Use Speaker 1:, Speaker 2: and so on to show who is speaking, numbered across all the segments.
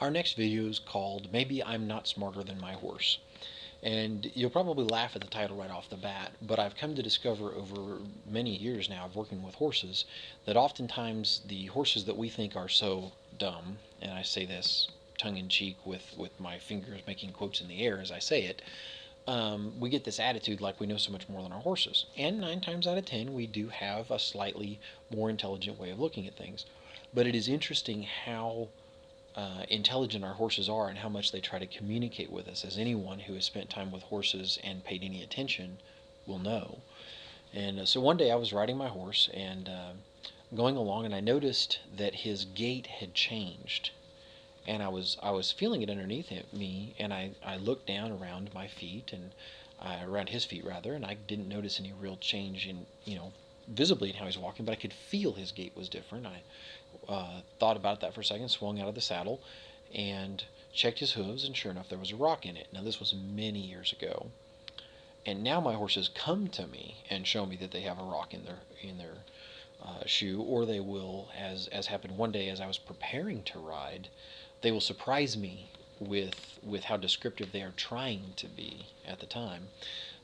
Speaker 1: Our next video is called Maybe I'm Not Smarter Than My Horse. And you'll probably laugh at the title right off the bat, but I've come to discover over many years now of working with horses that oftentimes the horses that we think are so dumb, and I say this tongue in cheek with my fingers making quotes in the air as I say it, we get this attitude like we know so much more than our horses. And 9 times out of 10, we do have a slightly more intelligent way of looking at things. But it is interesting how intelligent our horses are and how much they try to communicate with us, as anyone who has spent time with horses and paid any attention will know. And so one day I was riding my horse and going along, and I noticed that his gait had changed. And I was feeling it underneath me, and I looked down around my feet and around his feet rather, and I didn't notice any real change in visibly in how he's walking, but I could feel his gait was different. I thought about that for a second, swung out of the saddle, and checked his hooves, and sure enough, there was a rock in it. Now, this was many years ago, and now my horses come to me and show me that they have a rock in their shoe, or they will, as happened one day as I was preparing to ride, they will surprise me with how descriptive they are trying to be at the time.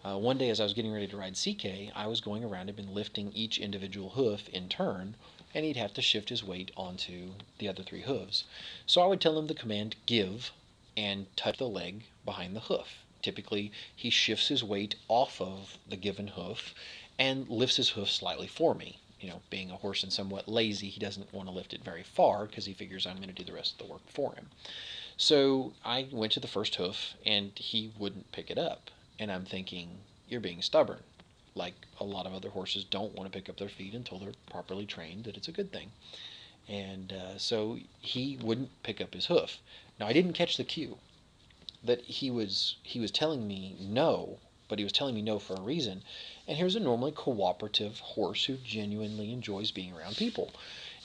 Speaker 1: One day, as I was getting ready to ride CK, I was going around him and lifting each individual hoof in turn, and he'd have to shift his weight onto the other 3 hooves. So I would tell him the command give and touch the leg behind the hoof. Typically, he shifts his weight off of the given hoof and lifts his hoof slightly for me. Being a horse and somewhat lazy, he doesn't want to lift it very far because he figures I'm going to do the rest of the work for him. So I went to the first hoof and he wouldn't pick it up. And I'm thinking, you're being stubborn. Like a lot of other horses don't want to pick up their feet until they're properly trained that it's a good thing. And so he wouldn't pick up his hoof. Now I didn't catch the cue that he was telling me no, but he was telling me no for a reason. And here's a normally cooperative horse who genuinely enjoys being around people.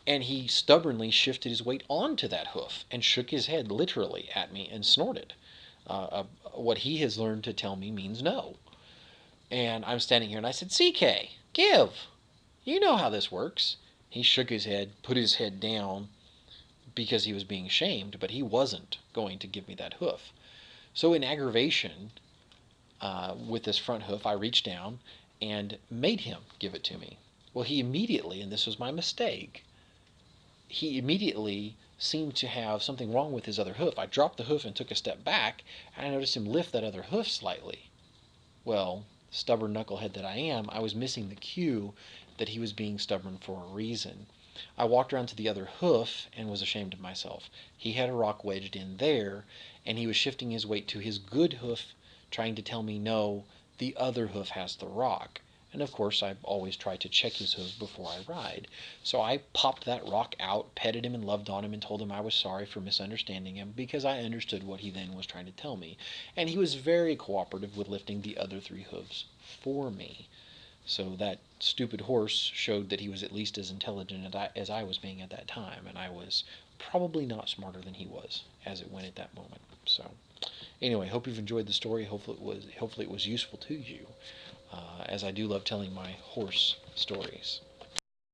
Speaker 1: And he stubbornly shifted his weight onto that hoof and shook his head literally at me and snorted. What he has learned to tell me means no. And I'm standing here and I said, CK, give. You know how this works. He shook his head, put his head down because he was being shamed, but he wasn't going to give me that hoof. So in aggravation, with this front hoof, I reached down and made him give it to me. Well, he immediately, and this was my mistake, he immediately seemed to have something wrong with his other hoof. I dropped the hoof and took a step back, and I noticed him lift that other hoof slightly. Well, stubborn knucklehead that I am, I was missing the cue that he was being stubborn for a reason. I walked around to the other hoof and was ashamed of myself. He had a rock wedged in there, and he was shifting his weight to his good hoof, trying to tell me, no, the other hoof has the rock. And of course, I always try to check his hooves before I ride. So I popped that rock out, petted him and loved on him, and told him I was sorry for misunderstanding him because I understood what he then was trying to tell me. And he was very cooperative with lifting the other 3 hooves for me. So that stupid horse showed that he was at least as intelligent as I was being at that time, and I was probably not smarter than he was as it went at that moment. So anyway, hope you've enjoyed the story. Hopefully it was useful to you, as I do love telling my horse stories.